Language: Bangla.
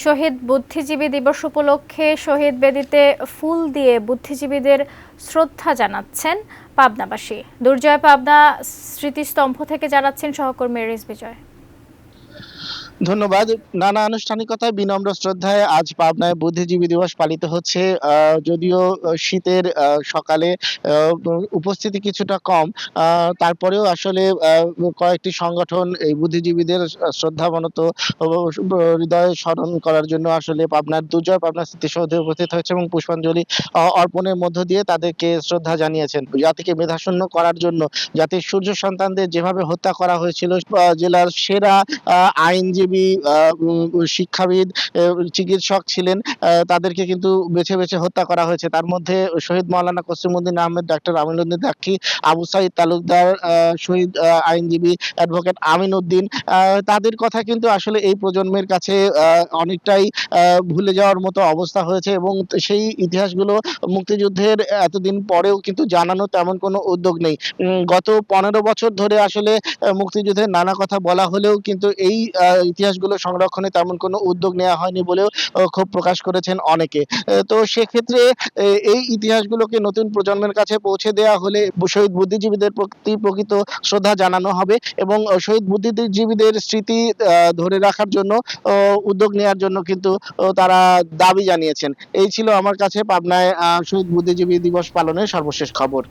শহীদ বুদ্ধিজীবী দিবস উপলক্ষে শহীদ বেদিতে ফুল দিয়ে বুদ্ধিজীবীদের শ্রদ্ধা জানাচ্ছেন পাবনাবাসী। দুর্জয় পাবনা স্মৃতিস্তম্ভ থেকে জানাচ্ছেন সহকর্মী রিজ বিজয়। ধন্যবাদ। নানা আনুষ্ঠানিকতায় বিনম্র শ্রদ্ধায় আজ পাবনায় বুদ্ধিজীবী দিবস পালিত হচ্ছে। যদিও শীতের সকালে উপস্থিতি কিছুটা কম, তারপরেও আসলে কয়েকটি সংগঠন এই বুদ্ধিজীবীদের শ্রদ্ধাবনত হৃদয়ে স্মরণ করার জন্য আসলে পাবনার দুর্জয় পাবনা স্মৃতিসৌধে উপস্থিত হয়েছে এবং পুষ্পাঞ্জলি অর্পণের মধ্য দিয়ে তাদেরকে শ্রদ্ধা জানিয়েছেন। জাতিকে মেধাশূন্য করার জন্য, জাতির সূর্য সন্তানদের যেভাবে হত্যা করা হয়েছিল, জেলার সেরা আইনজীবী, শিক্ষাবিদ, চিকিৎসক ছিলেন, তাদেরকে কিন্তু বেছে বেছে হত্যা করা হয়েছে। তার মধ্যে শহীদ মাওলানা কসিমউদ্দিন আহমেদ, ডাক্তার আমিনউদ্দিন দাক্ষী, আবু সাঈদ তালুকদার, শহীদ আইনজীবী অ্যাডভোকেট আমিন উদ্দিন, তাদের কথা কিন্তু আসলে এই প্রজন্মের কাছে অনেকটাই ভুলে যাওয়ার মতো অবস্থা হয়েছে এবং সেই ইতিহাসগুলো মুক্তিযুদ্ধের এতদিন পরেও কিন্তু জানানো তেমন কোনো উদ্যোগ নেই। গত 15 বছর ধরে আসলে মুক্তিযুদ্ধের নানা কথা বলা হলেও কিন্তু এই ইতিহাসগুলো সংরক্ষণে তেমন কোনো উদ্যোগ নেওয়া হয়নি বলেও ক্ষোভ প্রকাশ করেছেন অনেকে। তো সেক্ষেত্রে এই ইতিহাসগুলোকে নতুন প্রজন্মের কাছে পৌঁছে দেওয়া হলে শহীদ বুদ্ধিজীবীদের প্রতি প্রকৃত শ্রদ্ধা জানানো হবে এবং শহীদ বুদ্ধিজীবীদের স্মৃতি ধরে রাখার জন্য উদ্যোগ নেওয়ার জন্য কিন্তু তারা দাবি জানিয়েছেন। এই ছিল আমার কাছে পাবনায় শহীদ বুদ্ধিজীবী দিবস পালনের সর্বশেষ খবর।